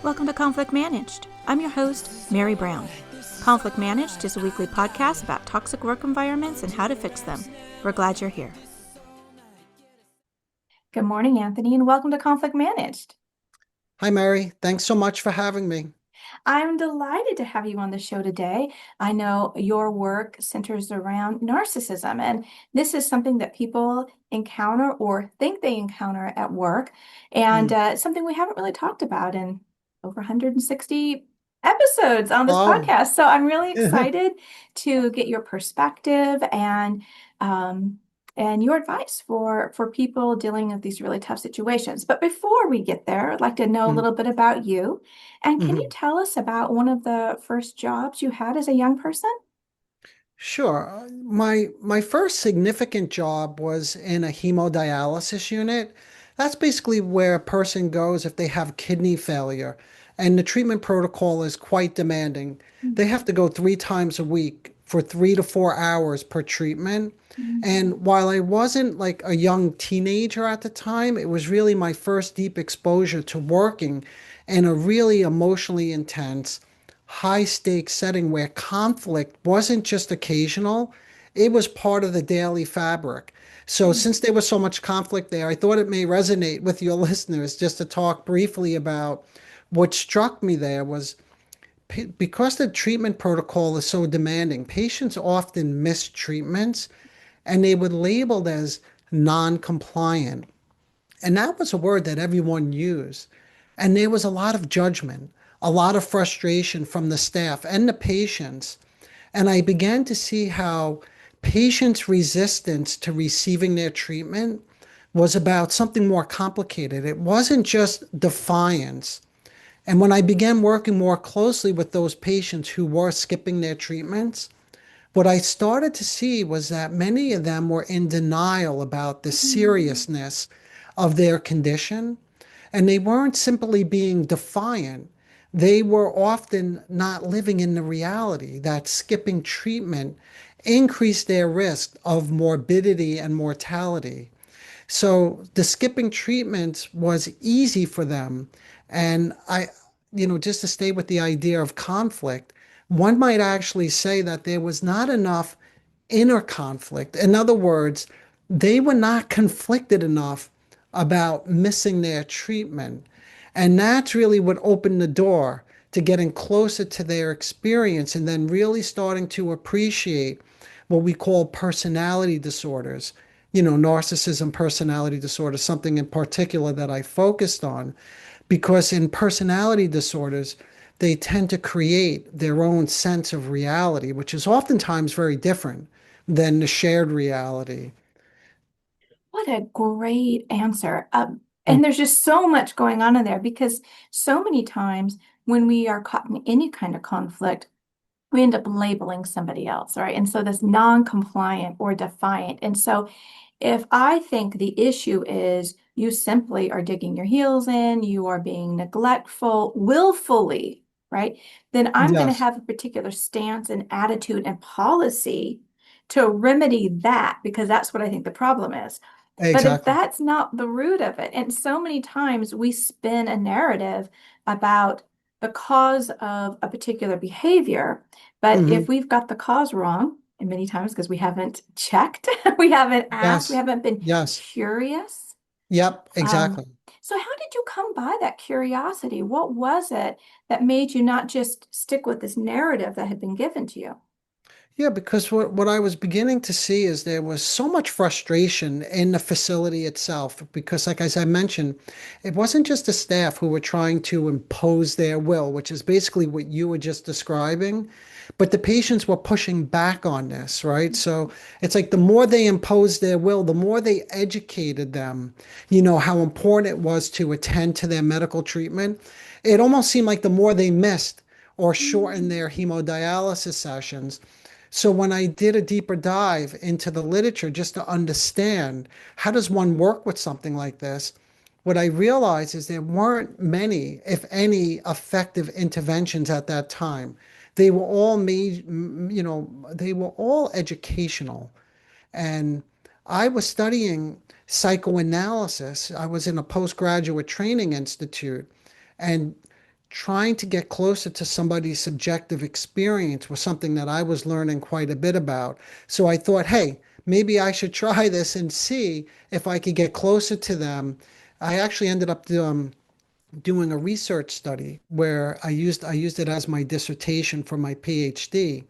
Welcome to Conflict Managed. I'm your host, Mary Brown. Conflict Managed is a weekly podcast about toxic work environments and how to fix them. We're glad you're here. Good morning, Anthony, and welcome to Conflict Managed. Hi, Mary. Thanks so much for having me. I'm delighted to have you on the show today. I know your work centers around narcissism, and this is something that people encounter or think they encounter at work, and Mm. it's something we haven't really talked about in over 160 episodes on this Oh, podcast. So I'm really excited to get your perspective um, and your advice for people dealing with these really tough situations. But before we get there, I'd like to know a mm, little bit about you. And can you mhm. tell us about one of the first jobs you had as a young person? Sure. My first significant job was in a hemodialysis unit. That's basically where a person goes if they have kidney failure, and the treatment protocol is quite demanding. They have to go 3 times a week for 3 to 4 hours per treatment. Mhm. And while I wasn't like a young teenager at the time, it was really my first deep exposure to working in a really emotionally intense high stakes setting where conflict wasn't just occasional, it was part of the daily fabric. So, since there was so much conflict there, I thought it may resonate with your listeners just to talk briefly about what struck me there was because the treatment protocol is so demanding, patients often miss treatments and they were labeled as non compliant. And that was a word that everyone used. And there was a lot of judgment, a lot of frustration from the staff and the patients. And I began to see how patients' resistance to receiving their treatment was about something more complicated. It wasn't just defiance. And when I began working more closely with those patients who were skipping their treatments, what I started to see was that many of them were in denial about the Mhm. seriousness of their condition, and they weren't simply being defiant. They were often not living in the reality that skipping treatment increased their risk of morbidity and mortality. So the skipping treatments was easy for them. And just to stay with the idea of conflict, one might actually say that there was not enough inner conflict. In other words, they were not conflicted enough about missing their treatment. And that's really what opened the door to getting closer to their experience and then really starting to appreciate what we call personality disorders. Narcissism personality disorder, something in particular that I focused on, because in personality disorders, they tend to create their own sense of reality, which is oftentimes very different than the shared reality. What a great answer. Mm. And there's just so much going on in there because so many times when we are caught in any kind of conflict, we end up labeling somebody else, right? And so this non-compliant or defiant. And so if I think the issue is you simply are digging your heels in, you are being neglectful willfully, right? Then I'm going to Yes, have a particular stance and attitude and policy to remedy that because that's what I think the problem is. But if exactly. that's not the root of it, and so many times we spin a narrative about the cause of a particular behavior, but Hmm. if we've got the cause wrong, and many times because we haven't checked, we haven't asked, we Yes, haven't been yes, curious. yep, Um, exactly. so how did you come by that curiosity? What was it that made you not just stick with this narrative that had been given to you? Yeah, because what I was beginning to see is there was so much frustration in the facility itself. Because, like as I mentioned, it wasn't just the staff who were trying to impose their will, which is basically what you were just describing, but the patients were pushing back on this, right? So it's like the more they imposed their will, the more they educated them, how important it was to attend to their medical treatment. It almost seemed like the more they missed or shortened their hemodialysis sessions. So when I did a deeper dive into the literature just to understand how does one work with something like this, what I realized is there weren't many, if any, effective interventions at that time. They were all made, they were all educational. And I was studying psychoanalysis. I was in a postgraduate training institute. And trying to get closer to somebody's subjective experience was something that I was learning quite a bit about. So I thought, hey, maybe I should try this and see if I could get closer to them. I actually ended up doing a research study where I used it as my dissertation for my PhD,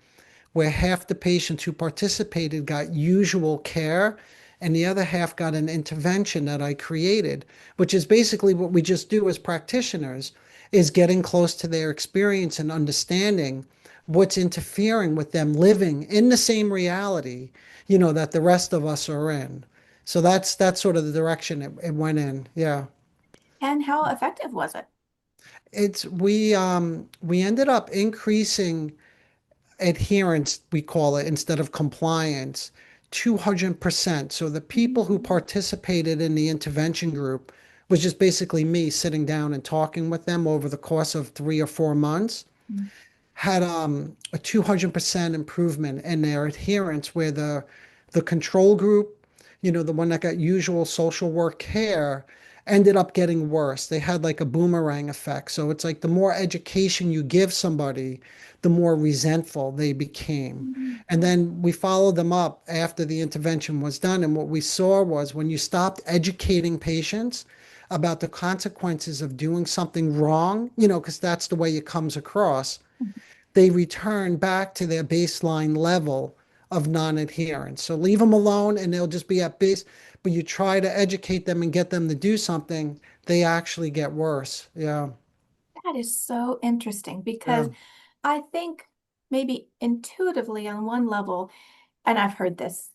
where half the patients who participated got usual care and the other half got an intervention that I created, which is basically what we just do as practitioners, is getting close to their experience and understanding what's interfering with them living in the same reality, that the rest of us are in. So that's sort of the direction it went in. Yeah. And how effective was it? We ended up increasing adherence, we call it, instead of compliance, 200%. So the people who Mhm. participated in the intervention group was just basically me sitting down and talking with them over the course of 3 or 4 months, had a 200% improvement in their adherence, where the control group, the one that got usual social work care, ended up getting worse. They had like a boomerang effect. So it's like the more education you give somebody, the more resentful they became. Mhm. And then we followed them up after the intervention was done. And what we saw was when you stopped educating patients about the consequences of doing something wrong, because that's the way it comes across, they return back to their baseline level of non-adherence. So leave them alone and they'll just be at base. But you try to educate them and get them to do something, they actually get worse. Yeah. That is so interesting Yeah. because I think maybe intuitively on one level, and I've heard this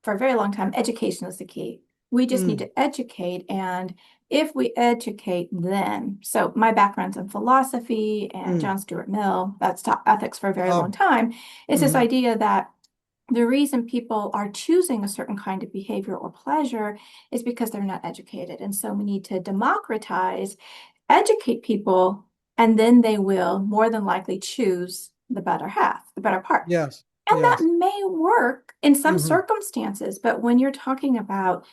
for a very long time, education is the key. We just need Mm. to educate. And if we educate them, so my background's in philosophy and Mm. John Stuart Mill, that's taught ethics for a very long Oh. time, is this Hmm. idea that the reason people are choosing a certain kind of behavior or pleasure is because they're not educated. And so we need to democratize, educate people, and then they will more than likely choose the better half, the better part. Yes. And that Yes. may work in some Hmm. circumstances, but when you're talking about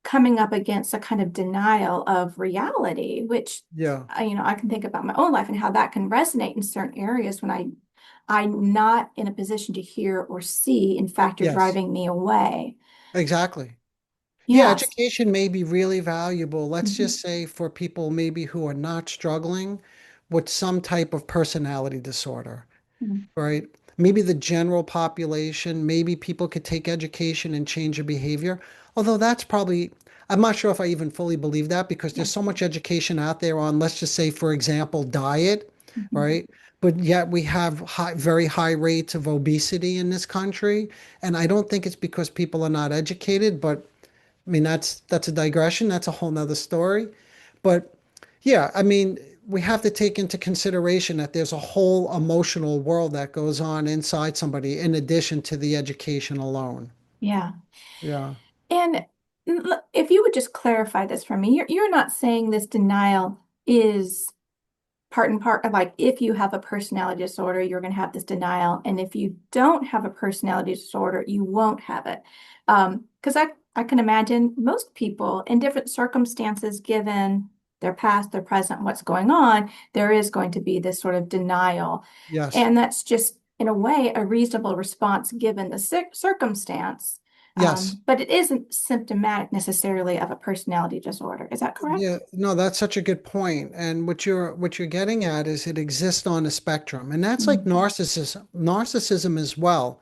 coming up against a kind of denial of reality, which Yeah. I can think about my own life and how that can resonate in certain areas when I'm not in a position to hear or see. In fact, you're Yes. driving me away. Exactly. Yeah, Yes. education may be really valuable. Let's Mhm. just say for people maybe who are not struggling with some type of personality disorder. Mhm. Right? Maybe the general population, maybe people could take education and change their behavior. Although that's probably, I'm not sure if I even fully believe that because Yeah. there's so much education out there on, let's just say, for example, diet, Mhm. right? But yet we have very high rates of obesity in this country. And I don't think it's because people are not educated, but I mean, that's a digression. That's a whole nother story. But yeah, I mean, we have to take into consideration that there's a whole emotional world that goes on inside somebody in addition to the education alone. Yeah. Yeah. And if you would just clarify this for me, you're not saying this denial is part and part, like if you have a personality disorder, you're going to have this denial. And if you don't have a personality disorder, you won't have it. Because I can imagine most people in different circumstances, given their past, their present, what's going on, there is going to be this sort of denial. Yes. And that's just, in a way, a reasonable response given the circumstance. Yes. But it isn't symptomatic necessarily of a personality disorder. Is that correct? Yeah, no, that's such a good point. And what you're getting at is it exists on a spectrum. And that's like Mhm. narcissism as well.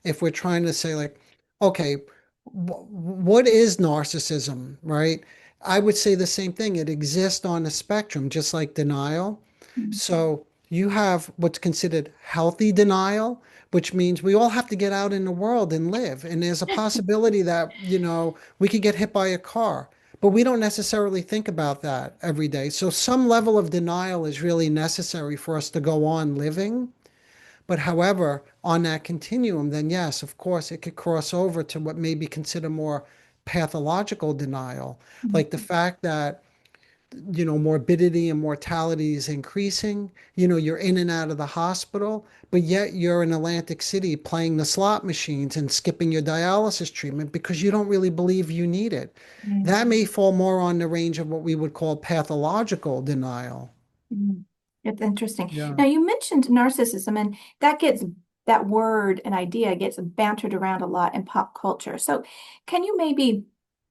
If we're trying to say like, okay, what is narcissism, right? I would say the same thing. It exists on a spectrum, just like denial. Mhm. So you have what's considered healthy denial, which means we all have to get out in the world and live. And there's a possibility that, we could get hit by a car, but we don't necessarily think about that every day. So some level of denial is really necessary for us to go on living. But however, on that continuum, then yes, of course, it could cross over to what may be considered more pathological denial, like the Mhm. fact that morbidity and mortality is increasing. You're in and out of the hospital, but yet you're in Atlantic City playing the slot machines and skipping your dialysis treatment because you don't really believe you need it. Mhm. That may fall more on the range of what we would call pathological denial. Mhm. It's interesting. Yeah. Now, you mentioned narcissism, and that word and idea gets bantered around a lot in pop culture. So, can you maybe,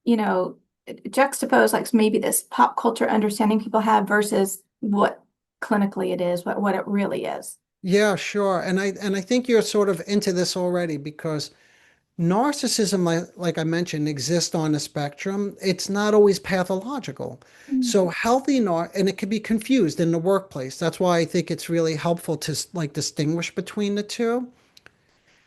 you know, juxtapose like maybe this pop culture understanding people have versus what clinically it is, what it really is? Yeah, sure. And I think you're sort of into this already because narcissism, like I mentioned, exists on a spectrum. It's not always pathological. Mm. So and it can be confused in the workplace. That's why I think it's really helpful to like distinguish between the two.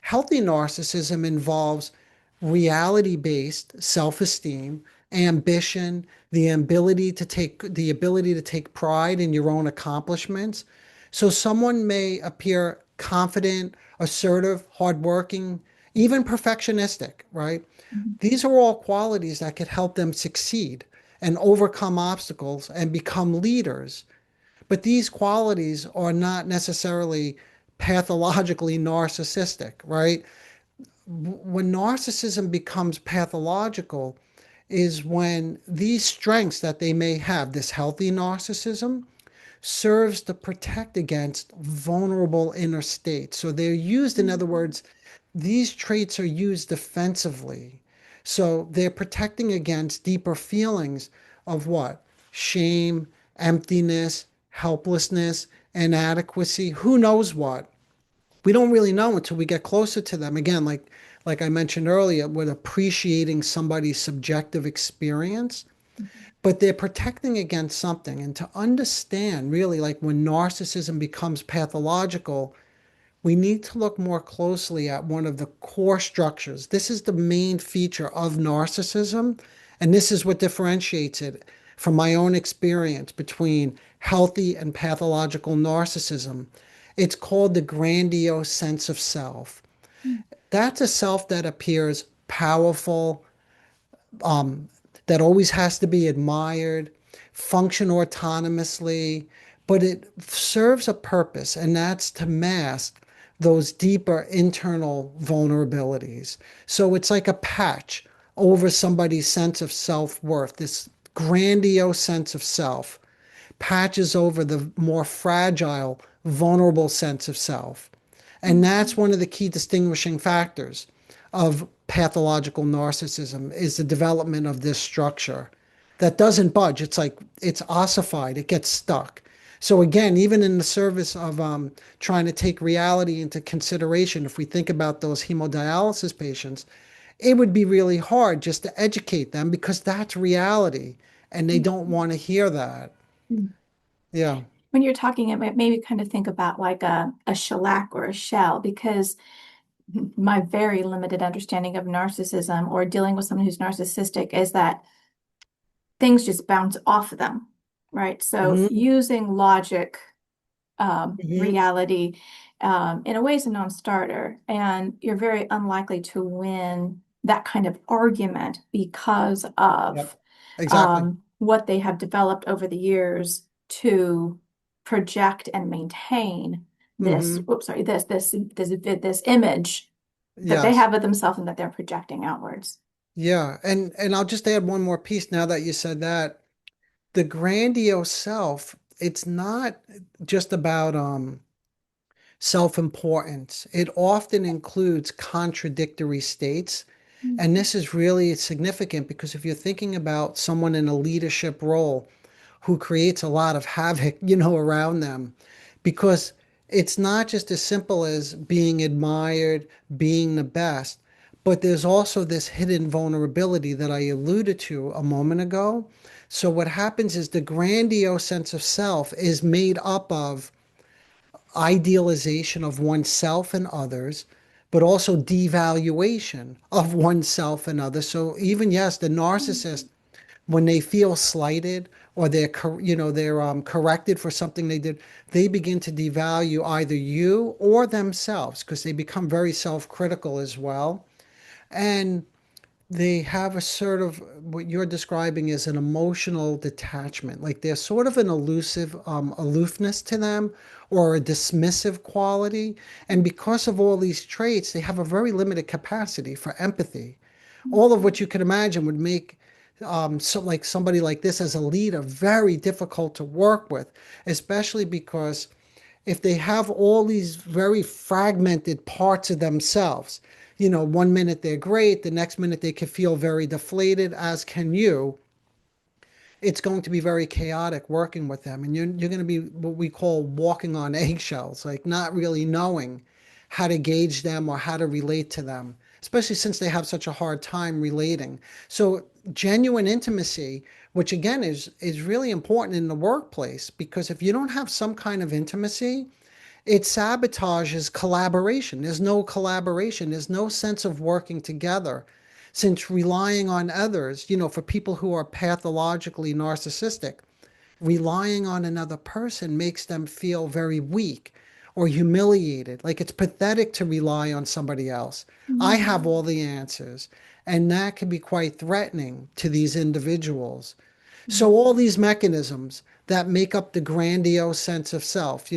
Healthy narcissism involves reality-based self-esteem, ambition, the ability to take pride in your own accomplishments. So someone may appear confident, assertive, hardworking, even perfectionistic, right? Mhm. These are all qualities that could help them succeed and overcome obstacles and become leaders. But these qualities are not necessarily pathologically narcissistic, right? When narcissism becomes pathological is when these strengths that they may have, this healthy narcissism, serves to protect against vulnerable inner states. So they're used, in other words, these traits are used defensively. So they're protecting against deeper feelings of what? Shame, emptiness, helplessness, inadequacy, who knows what. We don't really know until we get closer to them. Again, like I mentioned earlier, with appreciating somebody's subjective experience, but they're protecting against something. And to understand really like when narcissism becomes pathological, we need to look more closely at one of the core structures. This is the main feature of narcissism, and this is what differentiates it from my own experience between healthy and pathological narcissism. It's called the grandiose sense of self. Mm. That's a self that appears powerful, um, that always has to be admired, function autonomously, but it serves a purpose, and that's to mask those deeper internal vulnerabilities. So it's like a patch over somebody's sense of self-worth, this grandiose sense of self patches over the more fragile, vulnerable sense of self. And that's Mhm. one of the key distinguishing factors of pathological narcissism is the development of this structure that doesn't budge. It's like it's ossified, it gets stuck. So again, even in the service of trying to take reality into consideration, if we think about those hemodialysis patients, it would be really hard just to educate them because that's reality, and they don't Mhm. want to hear that. Mhm. Yeah. When you're talking, it made me kind of think about like a shellac or a shell, because my very limited understanding of narcissism or dealing with someone who's narcissistic is that things just bounce off of them, right? So Hmm. using logic, Hmm. reality, in a way is a non-starter, and you're very unlikely to win that kind of argument because Yep. of Exactly. what they have developed over the years to project and maintain this, Hmm. oops, sorry, this image that they Yes. have of themselves and that they're projecting outwards. Yeah. And I'll just add one more piece now that you said that. The grandiose self, it's not just about self-importance. It often includes contradictory states. And Mhm. this is really significant because if you're thinking about someone in a leadership role who creates a lot of havoc, around them, because it's not just as simple as being admired, being the best, but there's also this hidden vulnerability that I alluded to a moment ago. So what happens is the grandiose sense of self is made up of idealization of oneself and others, but also devaluation of oneself and others. So even yes, the narcissist, when they feel slighted or they're corrected for something they did, they begin to devalue either you or themselves because they become very self-critical as well. And they have a sort of what you're describing as an emotional detachment. Like there's sort of an elusive aloofness to them or a dismissive quality. And because of all these traits, they have a very limited capacity for empathy. All of what you can imagine would make So like somebody like this as a leader, very difficult to work with, especially because if they have all these very fragmented parts of themselves, one minute they're great, the next minute they can feel very deflated, as can you. It's going to be very chaotic working with them. And you're going to be what we call walking on eggshells, like not really knowing how to gauge them or how to relate to them, especially since they have such a hard time relating. So genuine intimacy, which again is really important in the workplace, because if you don't have some kind of intimacy, it sabotages collaboration. There's no collaboration. There's no sense of working together. Since relying on others, for people who are pathologically narcissistic, relying on another person makes them feel very weak or humiliated. Like it's pathetic to rely on somebody else. I have Mhm. all the answers. And that can be quite threatening to these individuals. So all these mechanisms that make up the grandiose sense of self,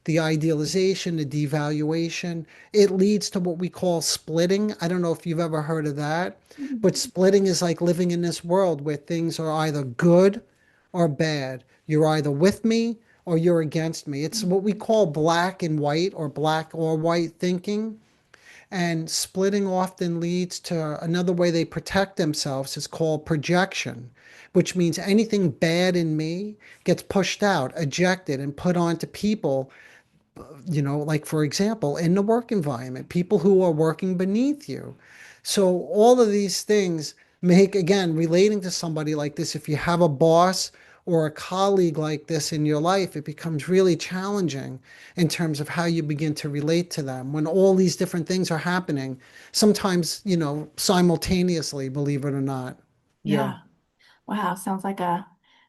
the idealization, the devaluation, it leads to what we call splitting. I don't know if you've ever heard of that, but Mhm. splitting is like living in this world where things are either good or bad. You're either with me or you're against me. It's what we Mhm. call black and white or black or white thinking. And splitting often leads to another way they protect themselves is called projection, which means anything bad in me gets pushed out, ejected, and put onto people, like for example, in the work environment, people who are working beneath you. So all of these things make, again, relating to somebody like this, if you have a boss or a colleague like this in your life, it becomes really challenging in terms of how you begin to relate to them when all these different things are happening, sometimes, simultaneously, believe it or not. Yeah. Yeah. Wow, sounds like a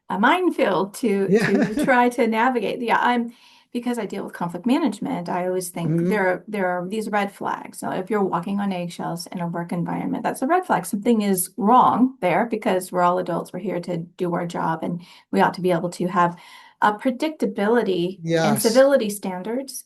minefield to Yeah. try to navigate. Yeah, because I deal with conflict management, I always think Mhm. there are these red flags. So if you're walking on eggshells in a work environment, that's a red flag. Something is wrong there because we're all adults. We're here to do our job, and we ought to be able to have a predictability and Yes. civility standards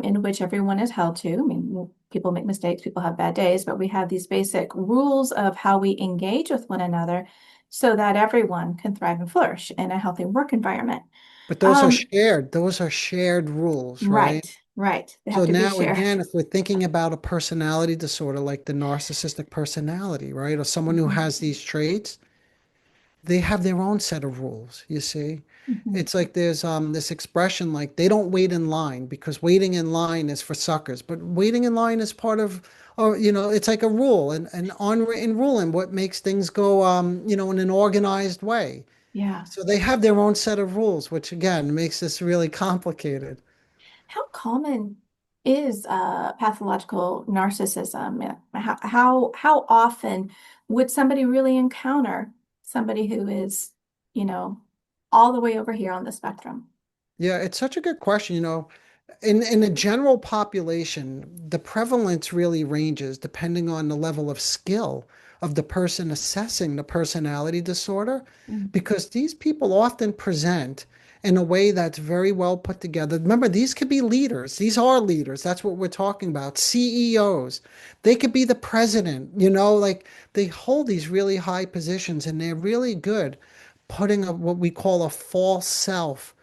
in which everyone is held to. I mean, people make mistakes, people have bad days, but we have these basic rules of how we engage with one another so that everyone can thrive and flourish in a healthy work environment. But those are Um, shared. Those are shared rules, right? right, right. They have So to be now shared. again, if we're thinking about a personality disorder like the narcissistic personality, right? Or someone who Mhm, has these traits, they have their own set of rules, you see. mhm. It's like there's this expression like they don't wait in line because waiting in line is for suckers, but waiting in line is part of, or it's like a rule, an unwritten rule and what makes things go in an organized way. Yeah. So they have their own set of rules, which again makes this really complicated. How common is pathological narcissism? How often would somebody really encounter somebody who is, you know, all the way over here on the spectrum? Yeah, it's such a good question. In the general population, the prevalence really ranges depending on the level of skill of the person assessing the personality disorder, Mhm. because these people often present in a way that's very well put together. Remember, these could be leaders. These are leaders. That's what we're talking about. CEOs. They could be the president, like they hold these really high positions and they're really good putting what we call a false self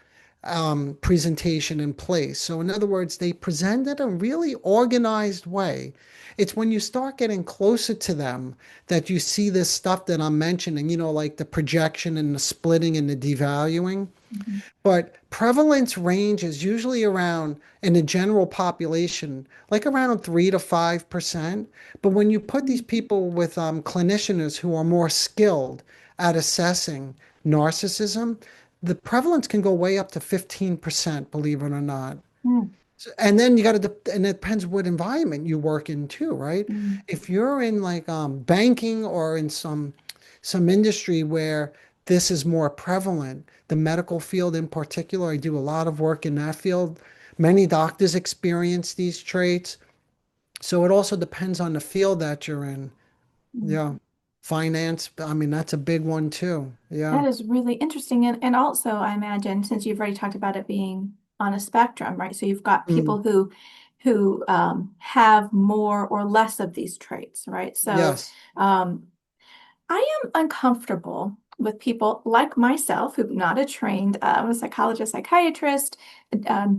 presentation in place. So, in other words, they present it in a really organized way. It's when you start getting closer to them that you see this stuff that I'm mentioning, like the projection and the splitting and the devaluing. Mhm. But prevalence range is usually around, in the general population, like around 3 to 5%. But when you put these people with clinicians who are more skilled at assessing narcissism, the prevalence can go way up to 15%, believe it or not. Mhm. And then you got to, and it depends what environment you work in too, right? Mhm. If you're in like banking or in some industry where this is more prevalent, the medical field in particular, I do a lot of work in that field. Many doctors experience these traits. So it also depends on the field that you're in. Yeah. Mhm. Finance, I mean, that's a big one too. Yeah. That is really interesting. And also, I imagine, since you've already talked about it being on a spectrum, right? So you've got Mm, people who have more or less of these traits, right? So yes. um, I am uncomfortable with people like myself, who's not a trained psychologist, psychiatrist,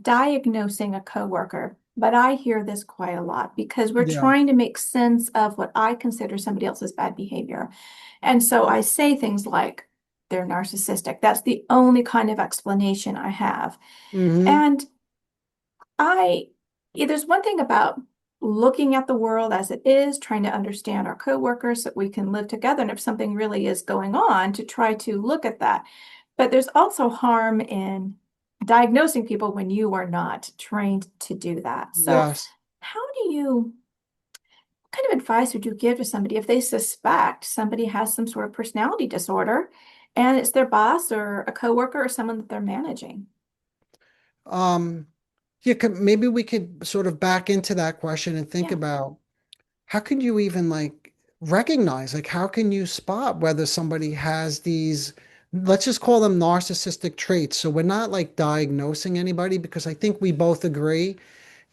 diagnosing a coworker. But I hear this quite a lot because we're Yeah. trying to make sense of what I consider somebody else's bad behavior. And so I say things like, they're narcissistic. That's the only kind of explanation I have. Hmm. And I, there's one thing about looking at the world as it is, trying to understand our coworkers so that we can live together. And if something really is going on, to try to look at that. But there's also harm in diagnosing people when you are not trained to do that. So, Yes. how do you, what kind of advice would you give to somebody if they suspect somebody has some sort of personality disorder and it's their boss or a coworker or someone that they're managing? Um, yeah, maybe we could sort of back into that question and think Yeah. about how can you even like recognize, like how can you spot whether somebody has these, let's just call them narcissistic traits. So we're not like diagnosing anybody because I think we both agree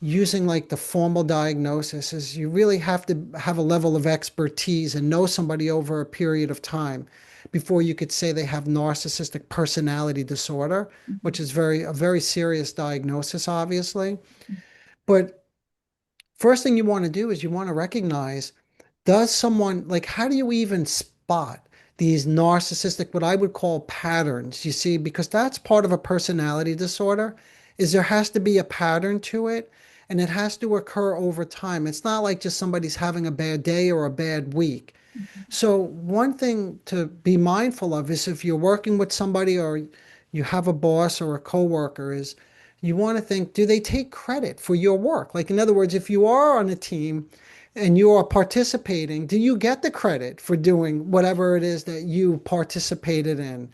using like the formal diagnosis is you really have to have a level of expertise and know somebody over a period of time before you could say they have narcissistic personality disorder, which Mhm. is a very serious diagnosis, obviously. But first thing you want to do is you want to recognize, does someone like, how do you even spot these narcissistic, what I would call patterns? You see, because that's part of a personality disorder, is there has to be a pattern to it and it has to occur over time. It's not like just somebody's having a bad day or a bad week. So one thing to be mindful of is if you're working with somebody or you have a boss or a coworker is you want to think, do they take credit for your work? Like in other words, if you are on a team and you are participating, do you get the credit for doing whatever it is that you participated in?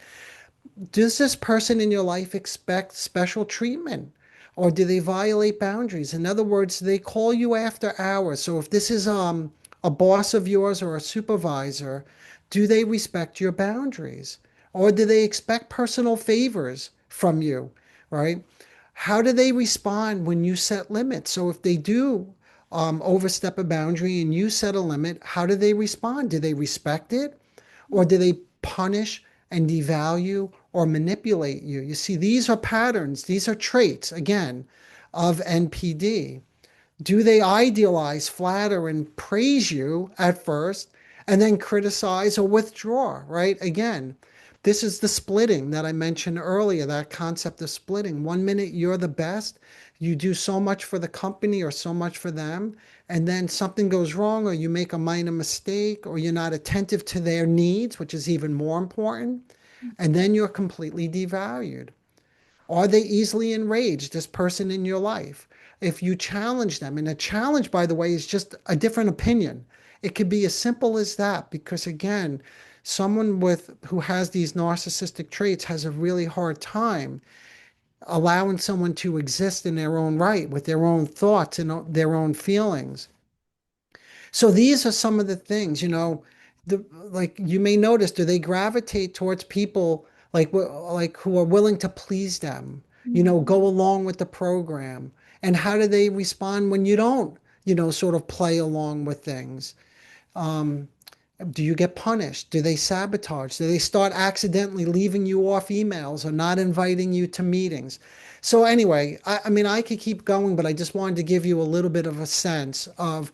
Does this person in your life expect special treatment? Or do they violate boundaries? In other words, they call you after hours. So if this is a boss of yours or a supervisor, do they respect your boundaries? Or do they expect personal favors from you, right? How do they respond when you set limits? So if they do overstep a boundary and you set a limit, how do they respond? Do they respect it? Or do they punish and devalue or manipulate you? You see, these are patterns, these are traits, again, of NPD. Do they idealize, flatter, and praise you at first and then criticize or withdraw, right? Again, this is the splitting that I mentioned earlier, that concept of splitting. One minute you're the best, you do so much for the company or so much for them, and then something goes wrong or you make a minor mistake or you're not attentive to their needs, which is even more important, and then you're completely devalued. Are they easily enraged, this person in your life? If you challenge them, and a challenge, by the way, is just a different opinion. It could be as simple as that because again, someone with who has these narcissistic traits has a really hard time allowing someone to exist in their own right with their own thoughts and their own feelings. So these are some of the things, like you may notice, do they gravitate towards people like who are willing to please them, Mhm. go along with the program? And how do they respond when you don't, sort of play along with things? Um, do you get punished? Do they sabotage? Do they start accidentally leaving you off emails or not inviting you to meetings? So anyway, I mean, I could keep going, but I just wanted to give you a little bit of a sense of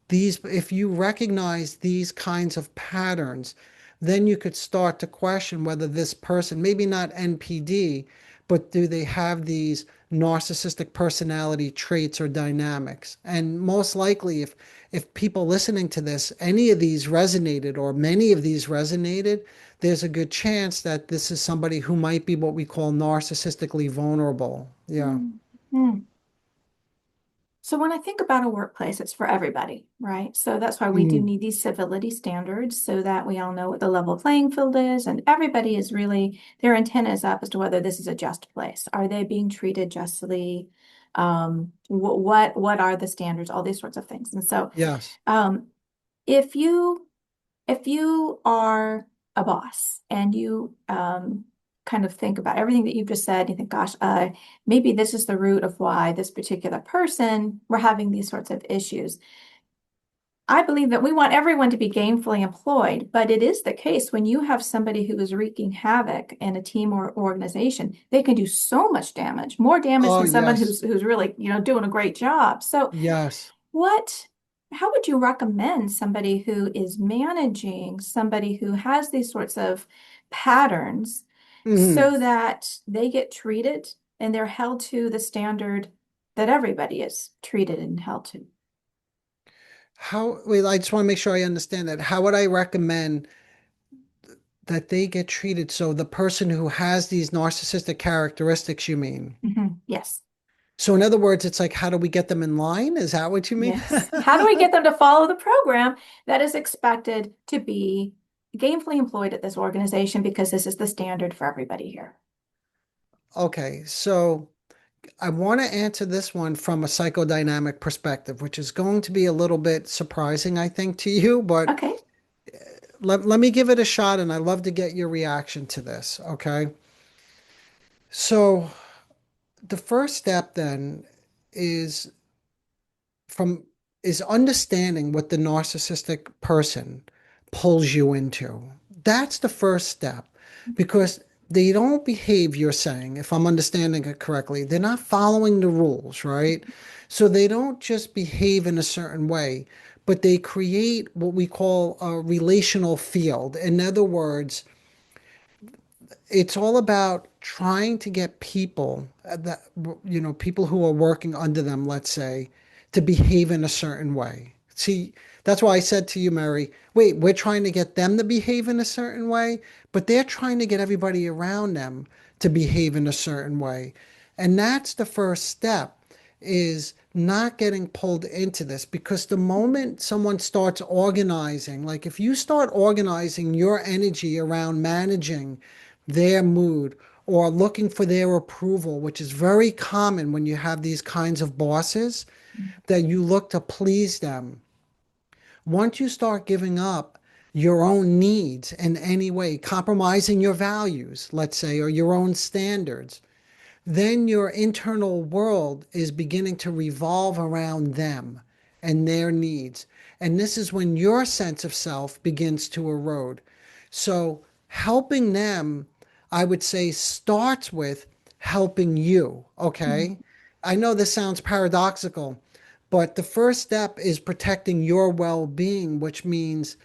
these. If you recognize these kinds of patterns, then you could start to question whether this person, maybe not NPD, but do they have these narcissistic personality traits or dynamics? And most likely, if people listening to this, any of these resonated or many of these resonated, there's a good chance that this is somebody who might be what we call narcissistically vulnerable. Yeah. Mhm. So when I think about a workplace, it's for everybody, right? So that's why we do Mm, need these civility standards so that we all know what the level playing field is, and everybody is really their antenna is up as to whether this is a just place. Are they being treated justly? What are the standards? All these sorts of things. And so, yes. um, if you if you are a boss and you kind of think about everything that you've just said, you think, gosh, maybe this is the root of why this particular person, we're having these sorts of issues. I believe that we want everyone to be gainfully employed, but it is the case when you have somebody who is wreaking havoc in a team or organization, they can do so much damage, more damage Oh, than someone yes. who's really, doing a great job. So Yes. what, how would you recommend somebody who is managing somebody who has these sorts of patterns Mhm. so that they get treated and they're held to the standard that everybody is treated and held to? Wait, I just want to make sure I understand that. How would I recommend that they get treated? So the person who has these narcissistic characteristics, you mean? Yes. So in other words, it's like, how do we get them in line? Is that what you mean? Yes. How do we get them to follow the program that is expected to be gainfully employed at this organization because this is the standard for everybody here? Okay, so I want to answer this one from a psychodynamic perspective, which is going to be a little bit surprising, I think, to you, but Okay. let me give it a shot and I'd love to get your reaction to this. Okay. So the first step then is from is understanding what the narcissistic person pulls you into. That's the first step because they don't behave, you're saying, if I'm understanding it correctly, they're not following the rules, right? So they don't just behave in a certain way, but they create what we call a relational field. In other words, it's all about trying to get people that people who are working under them, let's say, to behave in a certain way. See, that's why I said to you, Mary, wait, we're trying to get them to behave in a certain way, but they're trying to get everybody around them to behave in a certain way. And that's the first step, is not getting pulled into this, because the moment someone starts organizing, like if you start organizing your energy around managing their mood or looking for their approval, which is very common when you have these kinds of bosses, that you look to please them. Once you start giving up your own needs in any way, compromising your values, let's say, or your own standards, then your internal world is beginning to revolve around them and their needs. And this is when your sense of self begins to erode. So helping them, I would say, starts with helping you. Okay. I know this sounds paradoxical, but the first step is protecting your well being, which means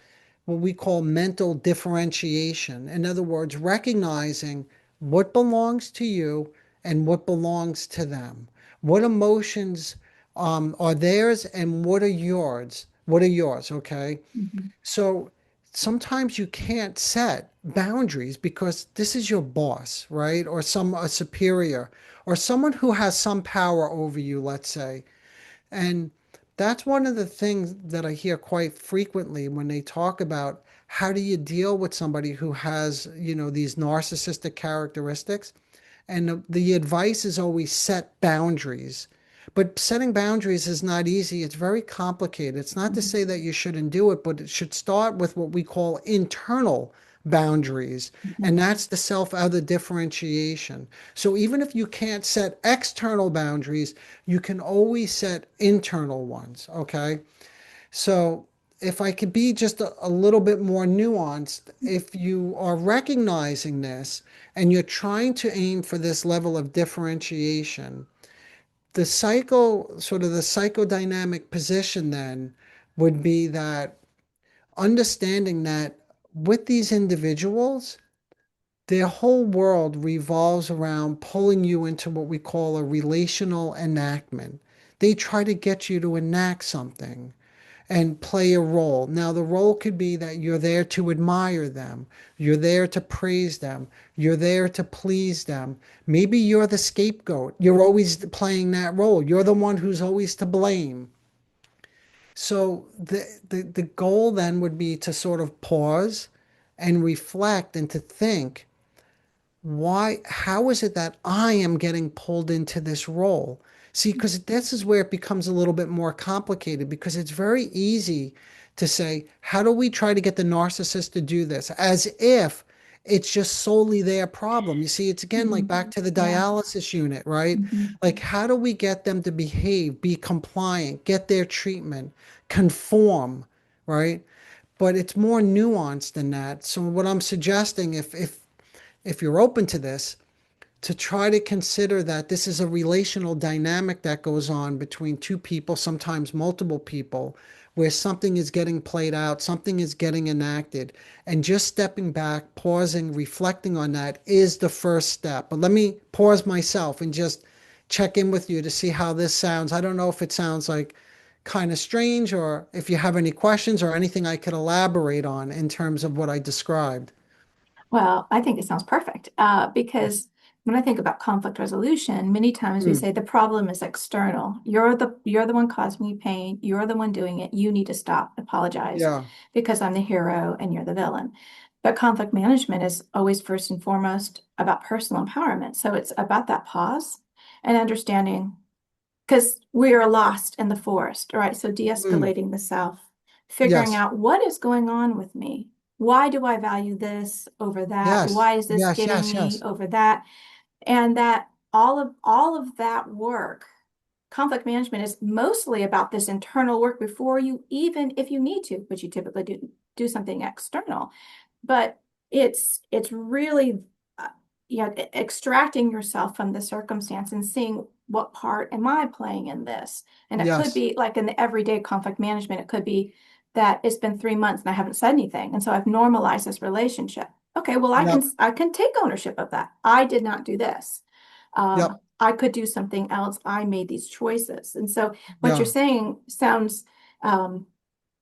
what we call mental differentiation. In other words, recognizing what belongs to you and what belongs to them. What emotions are theirs and what are yours? What are yours? Okay. Mhm. So sometimes you can't set boundaries because this is your boss, right? Or a superior or someone who has some power over you, let's say. And that's one of the things that I hear quite frequently when they talk about how do you deal with somebody who has, these narcissistic characteristics. And the advice is always set boundaries. But setting boundaries is not easy. It's very complicated. It's not to Mhm. say that you shouldn't do it, but it should start with what we call internal boundaries. And Mhm. that's the self-other differentiation. So even if you can't set external boundaries, you can always set internal ones. Okay. So if I could be just a little bit more nuanced, if you are recognizing this and you're trying to aim for this level of differentiation, the psychodynamic position then would be that understanding that with these individuals, their whole world revolves around pulling you into what we call a relational enactment. They try to get you to enact something and play a role. Now, the role could be that you're there to admire them, you're there to praise them, you're there to please them. Maybe you're the scapegoat. You're always playing that role. You're the one who's always to blame. So the goal then would be to sort of pause and reflect and to think, how is it that I am getting pulled into this role? See, because this is where it becomes a little bit more complicated because it's very easy to say, how do we try to get the narcissist to do this? As if it's just solely their problem. You see, it's again like Mhm. back to the Yeah. dialysis unit, right? Mhm. Like, how do we get them to behave, be compliant, get their treatment, conform? right? But it's more nuanced than that. So what I'm suggesting, if you're open to this, to try to consider that this is a relational dynamic that goes on between two people, sometimes multiple people, where something is getting played out, something is getting enacted, and just stepping back, pausing, reflecting on that is the first step. But let me pause myself and just check in with you to see how this sounds. I don't know if it sounds like kind of strange or if you have any questions or anything I could elaborate on in terms of what I described. Well, I think it sounds perfect because when I think about conflict resolution, many times we Mm, say the problem is external. You're the one causing me pain. You're the one doing it. You need to stop, apologize yeah. because I'm the hero and you're the villain. But conflict management is always first and foremost about personal empowerment. So it's about that pause and understanding because we are lost in the forest, right? So Mm, de-escalating the self, figuring yes. out what is going on with me. Why do I value this over that? Yes. Why is this Yes. getting Yes. me Yes. over that? And that all of that work, conflict management is mostly about this internal work before you even, if you need to, which you typically do something external. But it's really uh, yeah, extracting yourself from the circumstance and seeing what part am I playing in this. And it could Yes. be like in the everyday conflict management, it could be that it's been 3 months and I haven't said anything, and so I've normalized this relationship. Okay, well, i can Yep. i can take ownership of that. I did not do this. Yep. I could do something else. I made these choices. And so what you're Yeah. saying sounds um,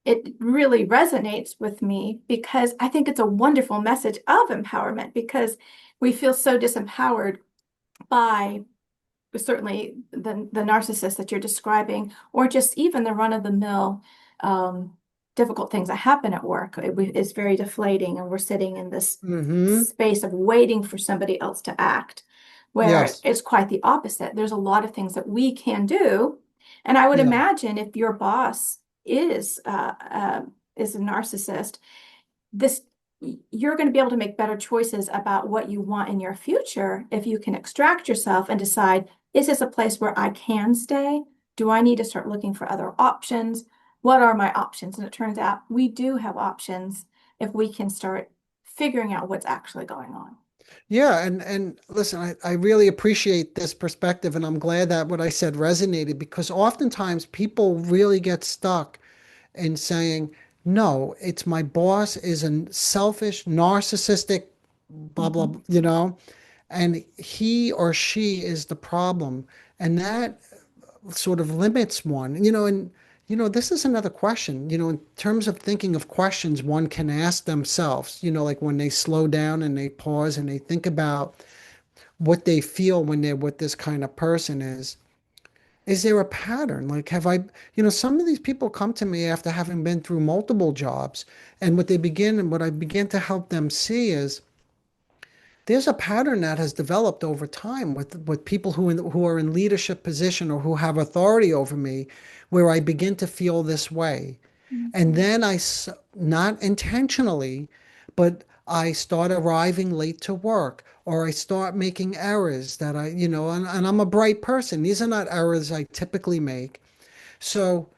it really resonates with me because I think it's a wonderful message of empowerment because we feel so disempowered by certainly the narcissist that you're describing, or just even the run-of-the-mill um, difficult things that happen at work. It's very deflating, and we're sitting in this Mm-hmm. space of waiting for somebody else to act, where Yes. it's quite the opposite. There's a lot of things that we can do, and I would Yeah. imagine if your boss is a narcissist, this you're going to be able to make better choices about what you want in your future if you can extract yourself and decide, is this a place where I can stay? Do I need to start looking for other options? What are my options? And it turns out we do have options if we can start figuring out what's actually going on. Yeah. And listen, I really appreciate this perspective, and I'm glad that what I said resonated because oftentimes people really get stuck in saying, no, it's my boss is a selfish, narcissistic, blah, blah, Mhm. and he or she is the problem. And that sort of limits one, and this is another question, in terms of thinking of questions one can ask themselves, like when they slow down and they pause and they think about what they feel when they're with this kind of person is there a pattern? Like, have I, some of these people come to me after having been through multiple jobs, and what I begin to help them see is there's a pattern that has developed over time with people who are in leadership position or who have authority over me, where I begin to feel this way. And Mhm. then not intentionally, but I start arriving late to work, or I start making errors that and I'm a bright person. These are not errors I typically make. So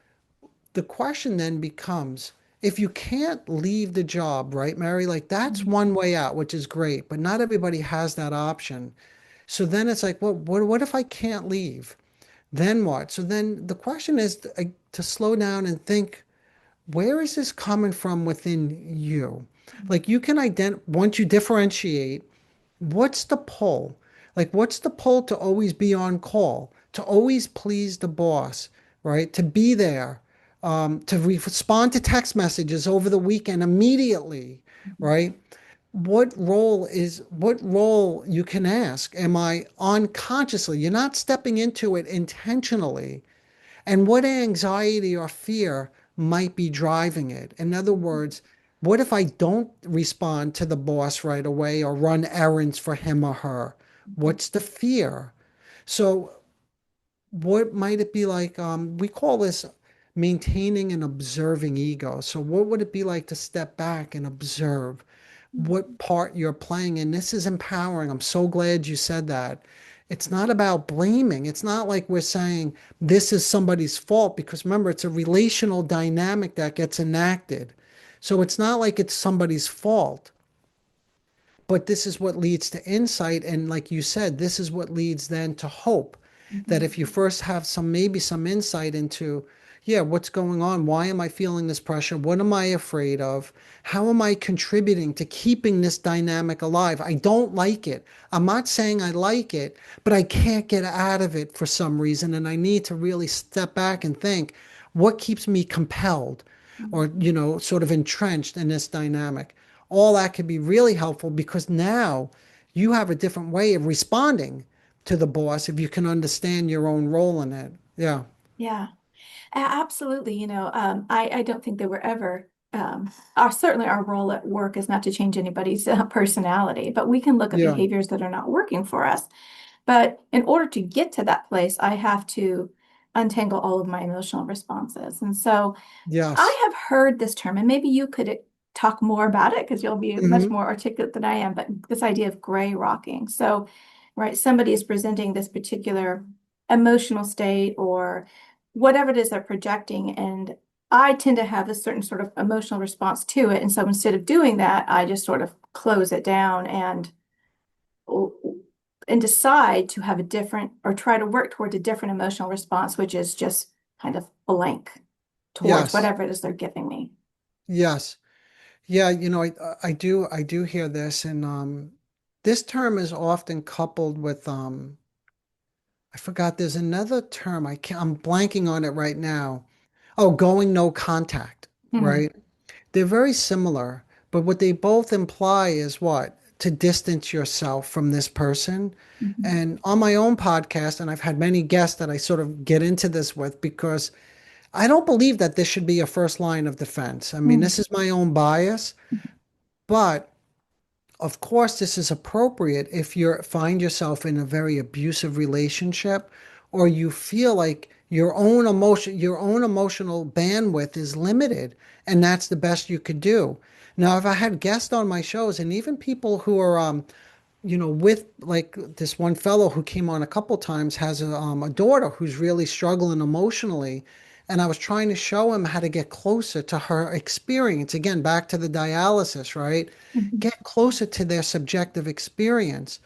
the question then becomes, if you can't leave the job, right, Mary? Like that's Mhm. one way out, which is great, but not everybody has that option. So then it's like, well, what if I can't leave? Then what? So then the question is to slow down and think, where is this coming from within you? Like you can once you differentiate, what's the pull? Like, what's the pull to always be on call, to always please the boss, right? To be there, to respond to text messages over the weekend immediately, right? What role you can ask? Am I unconsciously? You're not stepping into it intentionally. And what anxiety or fear might be driving it? In other words, what if I don't respond to the boss right away or run errands for him or her? Mhm. What's the fear? So, what might it be like? We call this maintaining an observing ego. So, what would it be like to step back and observe what Mhm. part you're playing? And this is empowering. I'm so glad you said that. It's not about blaming. It's not like we're saying this is somebody's fault because remember, it's a relational dynamic that gets enacted. So it's not like it's somebody's fault. But this is what leads to insight. And like you said, this is what leads then to hope. That Mhm. if you first have maybe some insight into, yeah, what's going on? Why am I feeling this pressure? What am I afraid of? How am I contributing to keeping this dynamic alive? I don't like it. I'm not saying I like it, but I can't get out of it for some reason. And I need to really step back and think, what keeps me compelled or, Mhm. sort of entrenched in this dynamic? All that could be really helpful because now you have a different way of responding to the boss if you can understand your own role in it. Yeah. Yeah. Absolutely. I don't think that we're ever, certainly our role at work is not to change anybody's personality, but we can look at Yeah. behaviors that are not working for us. But in order to get to that place, I have to untangle all of my emotional responses. And so Yes. I have heard this term, and maybe you could talk more about it because you'll be much Hmm. more articulate than I am, but this idea of gray rocking. So, right, somebody is presenting this particular emotional state or whatever it is they're projecting, and I tend to have a certain sort of emotional response to it. And so instead of doing that, I just sort of close it down and decide to have a different or try to work towards a different emotional response, which is just kind of blank towards Yes. whatever it is they're giving me. Yes. Yeah. I do hear this, and this term is often coupled with I forgot. There's another term. I'm blanking on it right now. Oh, going no contact. Hmm. Right. They're very similar, but what they both imply is what? To distance yourself from this person. Mhm. And on my own podcast, and I've had many guests that I sort of get into this with because I don't believe that this should be a first line of defense. I mean, Mhm. this is my own bias, but of course, this is appropriate if you find yourself in a very abusive relationship or you feel like your own emotional bandwidth is limited and that's the best you could do. Now, if I had guests on my shows and even people who are with like this one fellow who came on a couple times has a daughter who's really struggling emotionally. And I was trying to show him how to get closer to her experience. Again, back to the dialysis, right? Mhm. Get closer to their subjective experience.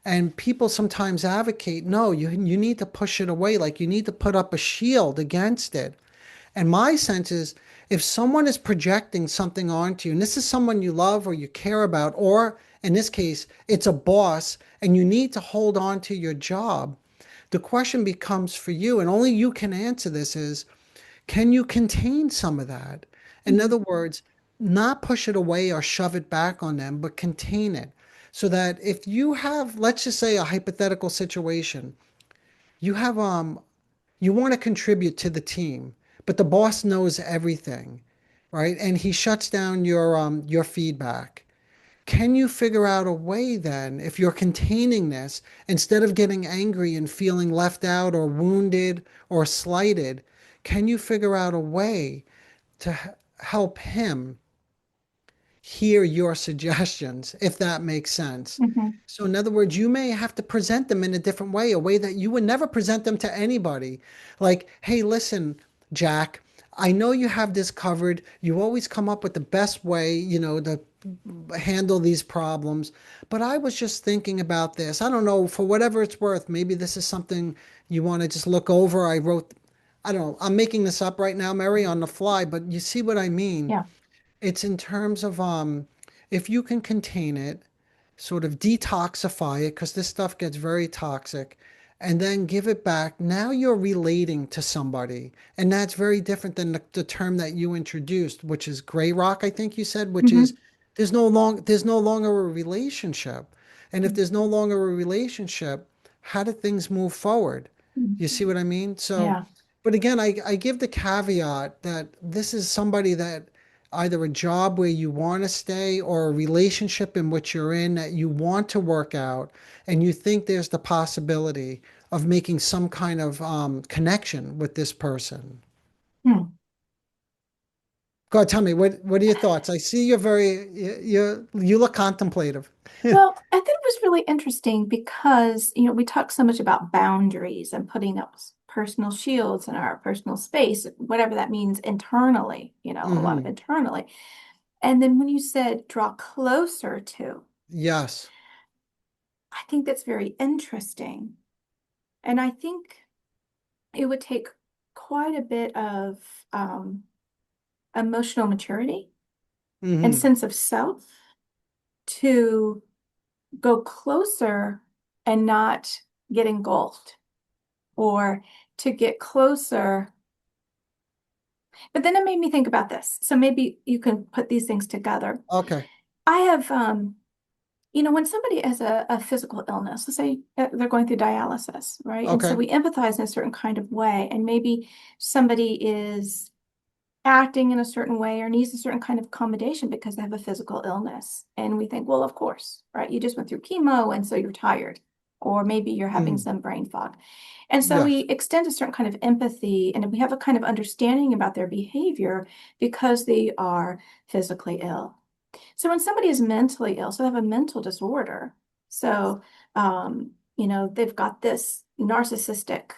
And people sometimes advocate, no, you need to push it away. Like you need to put up a shield against it. And my sense is if someone is projecting something onto you, and this is someone you love or you care about, or in this case, it's a boss and you need to hold on to your job, the question becomes for you, and only you can answer this is, can you contain some of that? In Mhm. other words, not push it away or shove it back on them, but contain it. So that if you have, let's just say a hypothetical situation, you have you want to contribute to the team, but the boss knows everything, right? And he shuts down your feedback. Can you figure out a way then, if you're containing this, instead of getting angry and feeling left out or wounded or slighted, can you figure out a way to help him hear your suggestions, if that makes sense? Mhm. So, in other words, you may have to present them in a different way, a way that you would never present them to anybody. Like, hey, listen, Jack, I know you have this covered. You always come up with the best way, to handle these problems. But I was just thinking about this. I don't know, for whatever it's worth, maybe this is something you want to just look over. I don't know, I'm making this up right now, Mary, on the fly, but you see what I mean? Yeah. It's in terms of if you can contain it, sort of detoxify it, because this stuff gets very toxic, and then give it back. Now you're relating to somebody. And that's very different than the term that you introduced, which is gray rock, I think you said, which is Mhm. there's no longer a relationship. And if there's no longer a relationship, how do things move forward? You Mhm. see what I mean? So, Yeah. but again, I give the caveat that this is somebody that either a job where you want to stay or a relationship in which you're in that you want to work out and you think there's the possibility of making some kind of connection with this person. Hmm. Go ahead, tell me, what are your thoughts? I see you're very, you look contemplative. Well, I think it was really interesting because, we talk so much about boundaries and putting up personal shields in our personal space, whatever that means internally, a lot of Hmm. internally. And then when you said draw closer to, Yes. I think that's very interesting. And I think it would take quite a bit of um, emotional maturity and Hmm. sense of self to go closer and not get engulfed, or to get closer. But then it made me think about this. So maybe you can put these things together. Okay. I have, when somebody has a physical illness, let's say they're going through dialysis, right? And so Okay. we empathize in a certain kind of way. And maybe somebody is acting in a certain way or needs a certain kind of accommodation because they have a physical illness. And we think, well, of course, right? You just went through chemo and so you're tired. Or maybe you're having Mm. some brain fog. And so we Yes. extend a certain kind of empathy and we have a kind of understanding about their behavior because they are physically ill. So when somebody is mentally ill, so they have a mental disorder, so they've got this narcissistic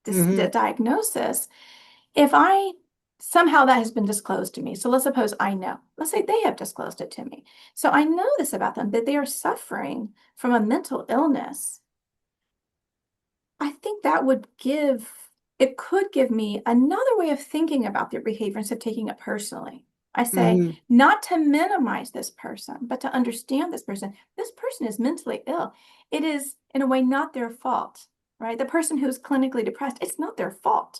Hmm. diagnosis. If I somehow that has been disclosed to me, so let's suppose I know, let's say they have disclosed it to me. So I know this about them, that they are suffering from a mental illness. I think it could give me another way of thinking about their behavior instead of taking it personally. I say, Hmm. not to minimize this person, but to understand this person. This person is mentally ill. It is, in a way, not their fault, right? The person who's clinically depressed, it's not their fault.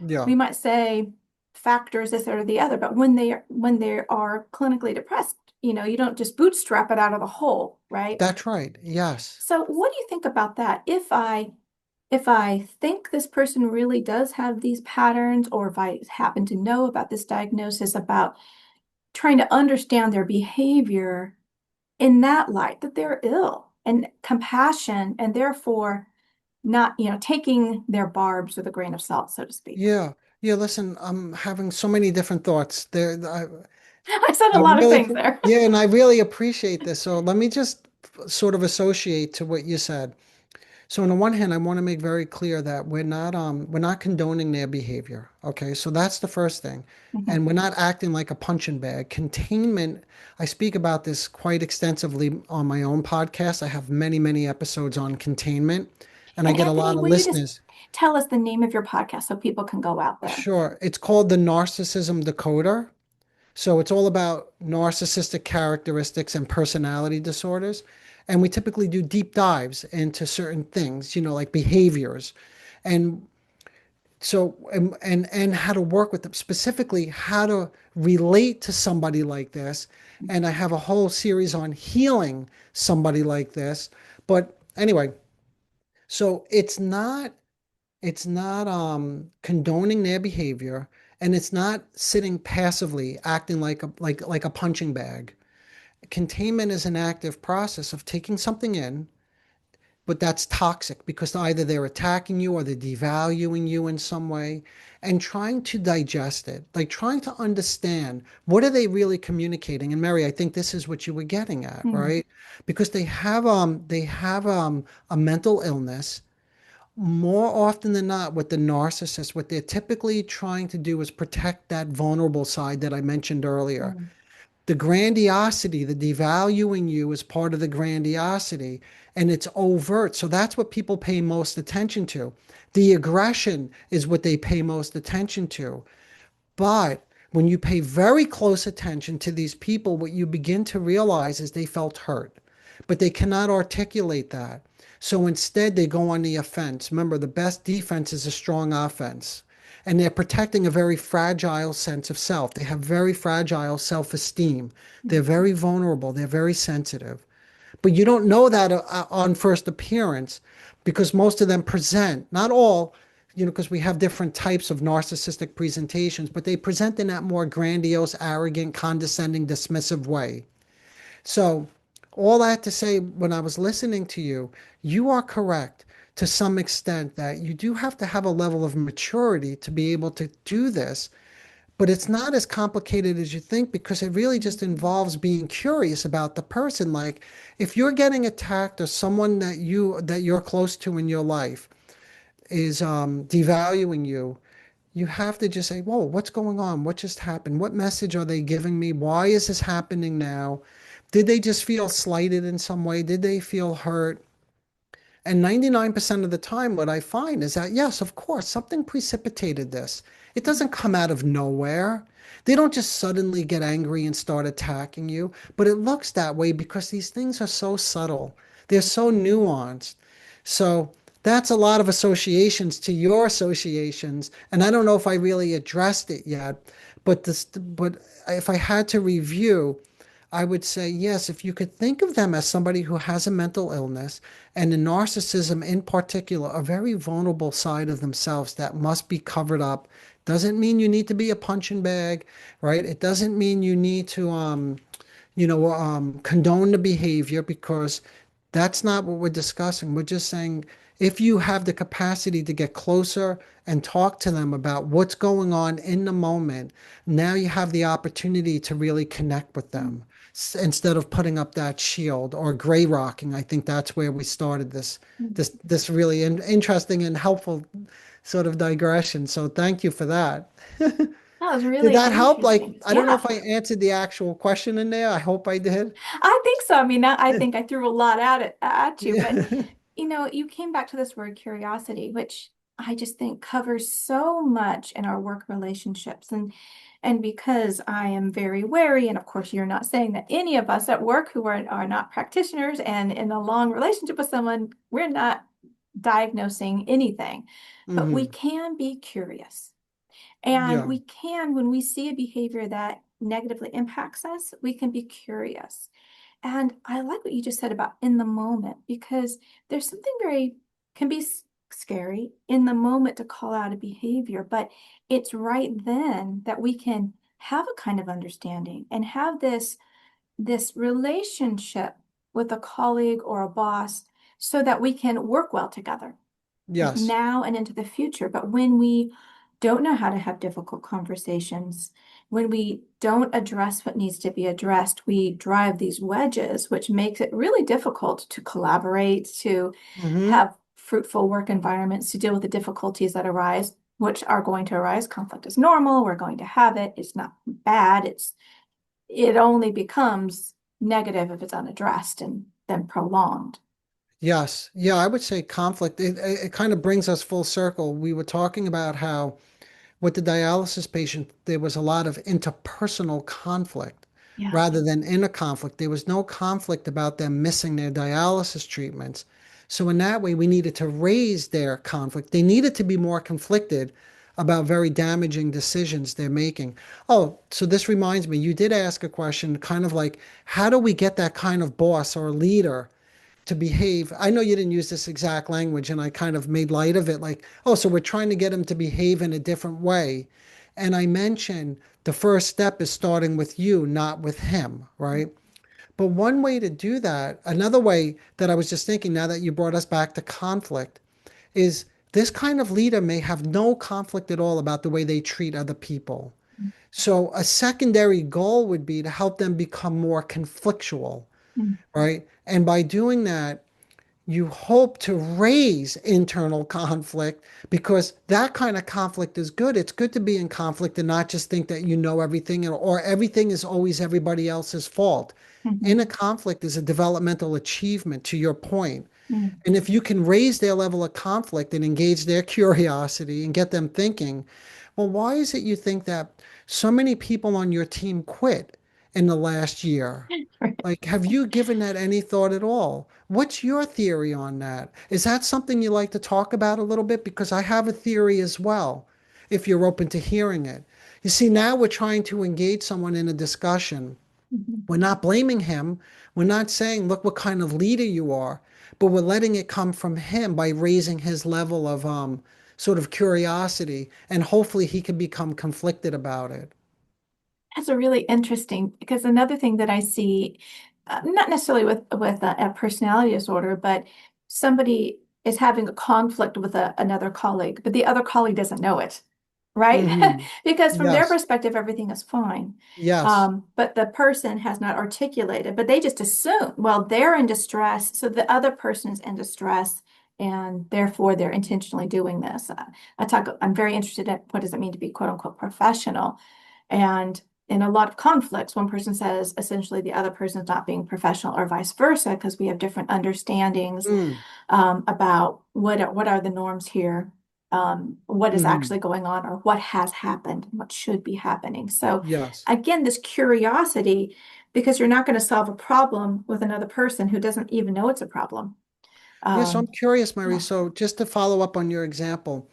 Yeah. We might say factors, this or the other, but when they are clinically depressed, you don't just bootstrap it out of the hole, right? That's right. Yes. So what do you think about that? If I think this person really does have these patterns, or if I happen to know about this diagnosis, about trying to understand their behavior in that light, that they're ill, and compassion, and therefore not, taking their barbs with a grain of salt, so to speak. Yeah. Yeah. Listen, I'm having so many different thoughts there. I said a I lot of really, things there. yeah, and I really appreciate this. So let me just sort of associate to what you said. So on the one hand, I want to make very clear that we're not condoning their behavior. Okay, so that's the first thing. Mhm. And we're not acting like a punching bag. Containment, I speak about this quite extensively on my own podcast. I have many, many episodes on containment, and I And get a lot Anthony, of will you just listeners. tell us the name of your podcast so people can go out there? Sure, it's called the Narcissism Decoder. So it's all about narcissistic characteristics and personality disorders. And we typically do deep dives into certain things, like behaviors. And so, and how to work with them, specifically how to relate to somebody like this. And I have a whole series on healing somebody like this. But anyway, so it's not condoning their behavior, and it's not sitting passively acting like a punching bag. Containment is an active process of taking something in, but that's toxic because either they're attacking you or they're devaluing you in some way, and trying to digest it, like trying to understand what are they really communicating. And Mary, I think this is what you were getting at, Hmm. right? Because they have a mental illness. More often than not, with the narcissist, what they're typically trying to do is protect that vulnerable side that I mentioned earlier. Hmm. The grandiosity, the devaluing you is part of the grandiosity, and it's overt. So that's what people pay most attention to. The aggression is what they pay most attention to. But when you pay very close attention to these people, what you begin to realize is they felt hurt, but they cannot articulate that. So instead, they go on the offense. Remember, the best defense is a strong offense. And they're protecting a very fragile sense of self. They have very fragile self esteem. They're very vulnerable. They're very sensitive. But you don't know that on first appearance because most of them present, not all, because we have different types of narcissistic presentations, but they present in that more grandiose, arrogant, condescending, dismissive way. So, all that to say, when I was listening to you, you are correct to some extent that you do have to have a level of maturity to be able to do this. but it's not as complicated as you think because it really just involves being curious about the person. Like if you're getting attacked or someone that you're close to in your life is devaluing you, you have to just say, whoa, what's going on? What just happened? What message are they giving me? Why is this happening now? Did they just feel slighted in some way? Did they feel hurt? And 99% of the time, what I find is that, yes, of course, something precipitated this. It doesn't come out of nowhere. They don't just suddenly get angry and start attacking you, but it looks that way because these things are so subtle. They're so nuanced. So that's a lot of associations to your associations. And I don't know if I really addressed it yet, but if I had to review, I would say, yes, if you could think of them as somebody who has a mental illness and the narcissism in particular, a very vulnerable side of themselves that must be covered up. Doesn't mean you need to be a punching bag, right? It doesn't mean you need to, condone the behavior because that's not what we're discussing. We're just saying if you have the capacity to get closer and talk to them about what's going on in the moment, now you have the opportunity to really connect with them instead of putting up that shield or gray rocking. I think that's where we started this really interesting and helpful sort of digression. So thank you for that. That was Did really that help? Like, interesting. I don't know Yeah, if I answered the actual question in there. I hope I did. I think so. I mean, I think I threw a lot at you, but Yeah. you came back to this word curiosity, which I just think covers so much in our work relationships. And because I am very wary, and of course you're not saying that any of us at work who are not practitioners and in a long relationship with someone, we're not diagnosing anything, but we Hmm. can be curious. And Yeah. we can, when we see a behavior that negatively impacts us, we can be curious. And I like what you just said about in the moment, because there's something can be scary in the moment to call out a behavior, but it's right then that we can have a kind of understanding and have this relationship with a colleague or a boss so that we can work well together Yes. now and into the future. But when we don't know how to have difficult conversations, when we don't address what needs to be addressed, we drive these wedges, which makes it really difficult to collaborate, to Hmm. have fruitful work environments, to deal with the difficulties that arise, which are going to arise. Conflict is normal. We're going to have it. It's not bad. It only becomes negative if it's unaddressed and then prolonged. Yes. Yeah, I would say conflict. It kind of brings us full circle. We were talking about how with the dialysis patient, there was a lot of interpersonal conflict Yeah. rather than inner conflict. There was no conflict about them missing their dialysis treatments. So, in that way, we needed to raise their conflict. They needed to be more conflicted about very damaging decisions they're making. Oh, so this reminds me, you did ask a question kind of like, how do we get that kind of boss or leader to behave? I know you didn't use this exact language, and I kind of made light of it like, oh, so we're trying to get him to behave in a different way. And I mentioned the first step is starting with you, not with him, right? But one way to do that, another way that I was just thinking now that you brought us back to conflict, is this kind of leader may have no conflict at all about the way they treat other people. So a secondary goal would be to help them become more conflictual, Mm, right? And by doing that, you hope to raise internal conflict because that kind of conflict is good. It's good to be in conflict and not just think that you know everything or everything is always everybody else's fault. mhm, Inner conflict is a developmental achievement, to your point. mm, And if you can raise their level of conflict and engage their curiosity and get them thinking, well, why is it you think that so many people on your team quit in the last year? right. Like, have you given that any thought at all? What's your theory on that? Is that something you like to talk about a little bit? Because I have a theory as well, if you're open to hearing it. You see, now we're trying to engage someone in a discussion. Mhm. We're not blaming him. We're not saying, look what kind of leader you are, but we're letting it come from him by raising his level of sort of curiosity, and hopefully he can become conflicted about it. That's a really interesting because another thing that I see, not necessarily with a personality disorder, but somebody is having a conflict with another colleague, but the other colleague doesn't know it, right? Hmm. Because from their Yes. perspective, everything is fine. Yes. But the person has not articulated, but they just assume, well, they're in distress, so the other person is in distress, and therefore they're intentionally doing this. I'm very interested in what does it mean to be quote unquote professional. And in a lot of conflicts, one person says essentially the other person is not being professional or vice versa because we have different understandings Mm. about what are the norms here, what is Hmm. actually going on, or what has happened, what should be happening. So Yes. again, this curiosity, because you're not going to solve a problem with another person who doesn't even know it's a problem. Yeah, so I'm Um, curious, Mary. yeah. So just to follow up on your example,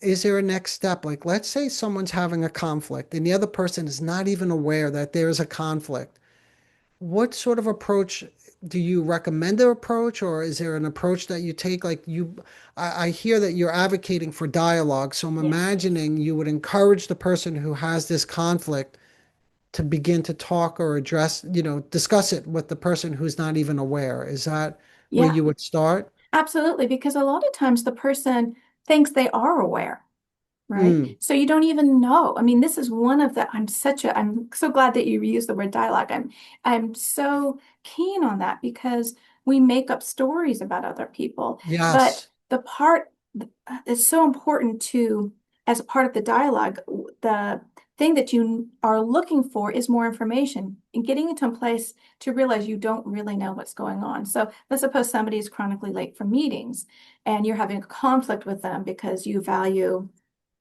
is there a next step? Like, let's say someone's having a conflict and the other person is not even aware that there is a conflict. What sort of approach do you recommend their approach, or is there an approach that you take? I hear that you're advocating for dialogue, so I'm Yes. imagining you would encourage the person who has this conflict to begin to talk or address, discuss it with the person who's not even aware. Is that where Yeah, you would start? absolutely. Because a lot of times the person thinks they are aware. Right. Mm, So you don't even know. I mean, this is one of the, I'm so glad that you used the word dialogue. I'm so keen on that because we make up stories about other people. But yes. the part is so important to, as a part of the dialogue, the thing that you are looking for is more information and getting into a place to realize you don't really know what's going on. So let's suppose somebody is chronically late for meetings and you're having a conflict with them because you value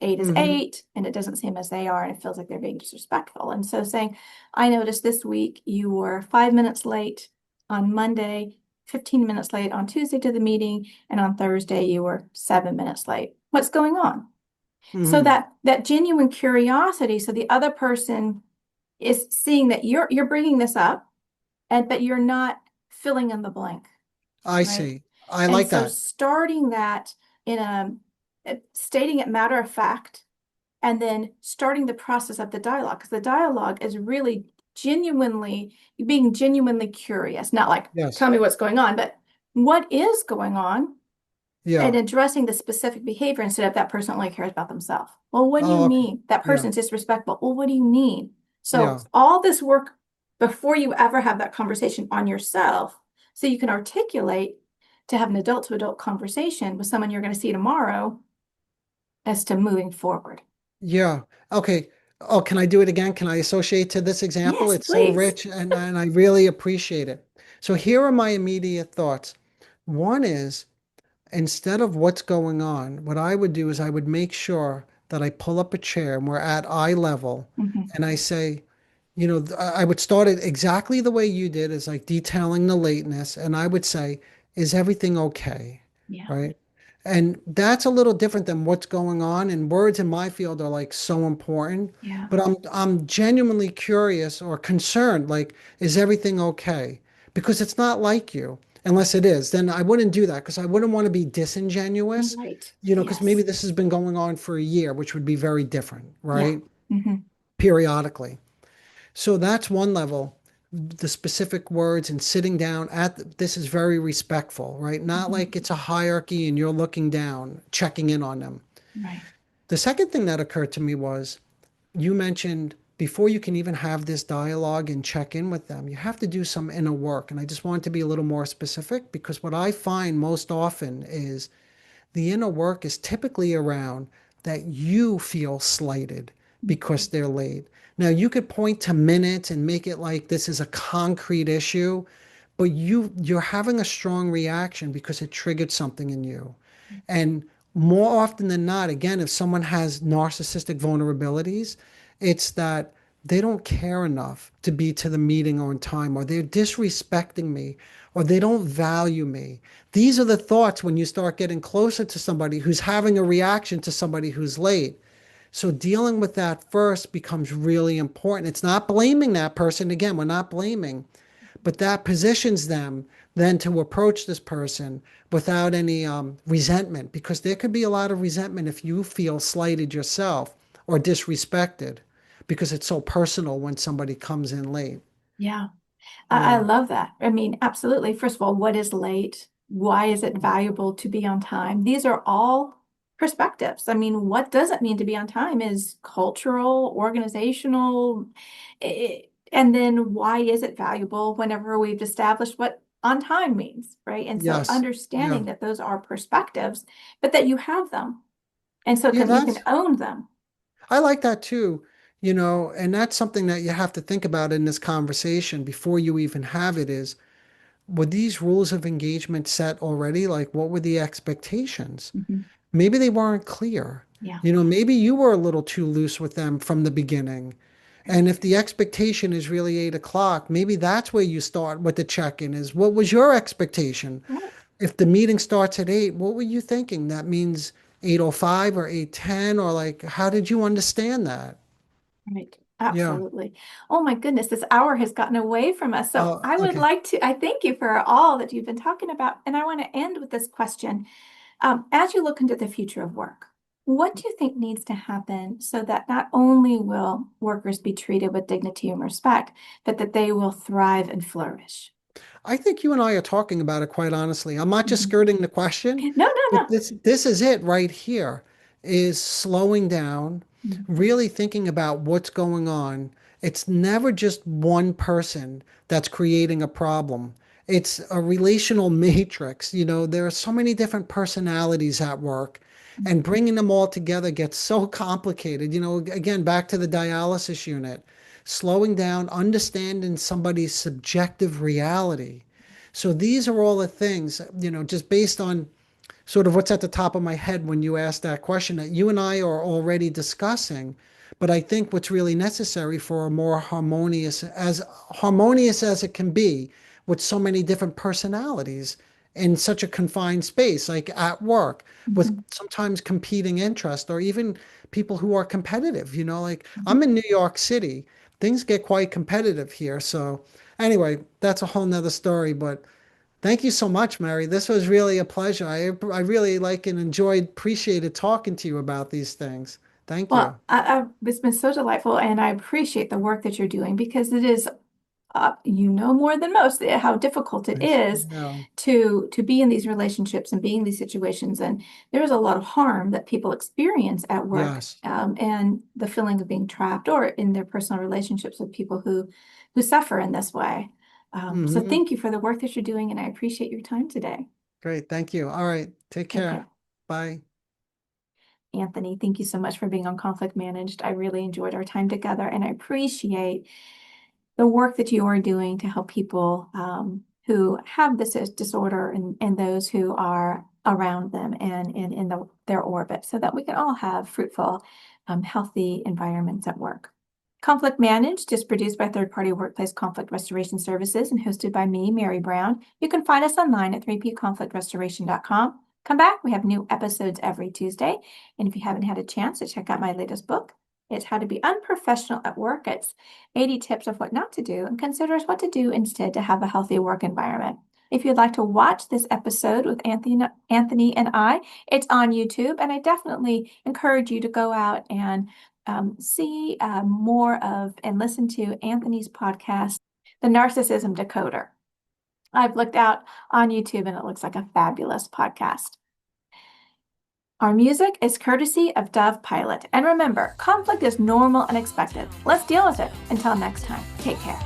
eight is Hmm. eight, and it doesn't seem as they are, and it feels like they're being disrespectful. And so saying, I noticed this week you were 5 minutes late on Monday, 15 minutes late on Tuesday to the meeting, and on Thursday you were 7 minutes late. What's going on? So Hmm. that genuine curiosity, so the other person is seeing that you're bringing this up, and but you're not filling in the blank, I right? see. I And like so that. starting that in a stating it matter of fact and then starting the process of the dialogue because the dialogue is really genuinely being genuinely curious, not like Yes. tell me what's going on, but what is going on and Yeah. addressing the specific behavior instead of that person only cares about themselves. Well, what do you Oh, okay. mean that Yeah. person's disrespectful? Well, what do you mean? So Yeah. all this work before you ever have that conversation on yourself so you can articulate to have an adult to adult conversation with someone you're going to see tomorrow as to moving forward. Yeah. Okay. Oh, can I do it again? Can I associate to this example? Yes, It's so please. rich and I really appreciate it. So here are my immediate thoughts. One is instead of what's going on, what I would do is I would make sure that I pull up a chair and we're at eye level Mhm. and I say, I would start it exactly the way you did, is like detailing the lateness. And I would say, is everything okay? Yeah. Right. And that's a little different than what's going on. And words in my field are like so important. Yeah. But I'm genuinely curious or concerned, like, is everything okay? Because it's not like you. Unless it is, then I wouldn't do that because I wouldn't want to be disingenuous, Right. because maybe Yes. this has been going on for a year, which would be very different, Yeah. right? Hmm. Periodically. So that's one level, the specific words and sitting down this is very respectful, right? Not Hmm. like it's a hierarchy and you're looking down, checking in on them. Right. The second thing that occurred to me was you mentioned before you can even have this dialogue and check in with them, you have to do some inner work. And I just wanted to be a little more specific because what I find most often is the inner work is typically around that you feel slighted because they're late. Now, you could point to minutes and make it like this is a concrete issue, but you're having a strong reaction because it triggered something in you. And more often than not, again, if someone has narcissistic vulnerabilities, it's that they don't care enough to be to the meeting on time, or they're disrespecting me, or they don't value me. These are the thoughts when you start getting closer to somebody who's having a reaction to somebody who's late. So dealing with that first becomes really important. It's not blaming that person. Again, we're not blaming, but that positions them then to approach this person without any resentment, because there could be a lot of resentment if you feel slighted yourself or disrespected because it's so personal when somebody comes in late. Yeah. I Yeah. love that. I mean, absolutely. First of all, what is late? Why is it valuable to be on time? These are all perspectives. I mean, what does it mean to be on time is cultural, organizational, and then why is it valuable whenever we've established what on time means, right? And so Yes. Yeah. understanding that those are perspectives, but that you have them, and so Yeah, you can that's own them. I like that too, and that's something that you have to think about in this conversation before you even have it is, were these rules of engagement set already? Like, what were the expectations? Mhm. Maybe they weren't clear. Yeah. Maybe you were a little too loose with them from the beginning. And if the expectation is really 8 o'clock, maybe that's where you start with the check-in is what was your expectation? Right. If the meeting starts at 8, what were you thinking? That means 8:05 or 8:10, or like, how did you understand that? Right. Yeah. Absolutely. Oh my goodness, this hour has gotten away from us. So Oh, I would okay. like to, I thank you for all that you've been talking about. And I want to end with this question. As you look into the future of work, what do you think needs to happen so that not only will workers be treated with dignity and respect, but that they will thrive and flourish? I think you and I are talking about it quite honestly. I'm not just Mhm. skirting the question, No, no, but no. this is it right here, is slowing down, Mhm. really thinking about what's going on. It's never just one person that's creating a problem. It's a relational matrix. There are so many different personalities at work, and bringing them all together gets so complicated. Again, back to the dialysis unit, slowing down, understanding somebody's subjective reality. So these are all the things, just based on sort of what's at the top of my head when you ask that question that you and I are already discussing. But I think what's really necessary for a more harmonious as it can be with so many different personalities in such a confined space, like at work, with Mhm. sometimes competing interest or even people who are competitive. Like Mhm. I'm in New York City, things get quite competitive here. So anyway, that's a whole nother story, but thank you so much, Mary. This was really a pleasure. I really like and appreciated talking to you about these things. Thank you. Well, it's been so delightful, and I appreciate the work that you're doing because it is you know more than most how difficult it is Yeah. to be in these relationships and be in these situations. And there's a lot of harm that people experience at work, Yes. and the feeling of being trapped or in their personal relationships with people who suffer in this way. So Hmm. thank you for the work that you're doing, and I appreciate your time today. Great. Thank you. All right. Take Take care. care. Bye. Anthony, thank you so much for being on Conflict Managed. I really enjoyed our time together, and I appreciate the work that you are doing to help people who have this disorder and those who are around them and in their orbit so that we can all have fruitful, healthy environments at work. Conflict Managed is produced by Third Party Workplace Conflict Restoration Services and hosted by me, Mary Brown. You can find us online at 3pconflictrestoration.com. Come back, we have new episodes every Tuesday. And if you haven't had a chance to check out my latest book, it's How to Be Unprofessional at Work. It's 80 tips of what not to do and considers what to do instead to have a healthy work environment. If you'd like to watch this episode with Anthony and I, it's on YouTube, and I definitely encourage you to go out and see more of and listen to Anthony's podcast, The Narcissism Decoder. I've looked out on YouTube and it looks like a fabulous podcast. Our music is courtesy of Dove Pilot. And remember, conflict is normal and expected. Let's deal with it. Until next time, take care.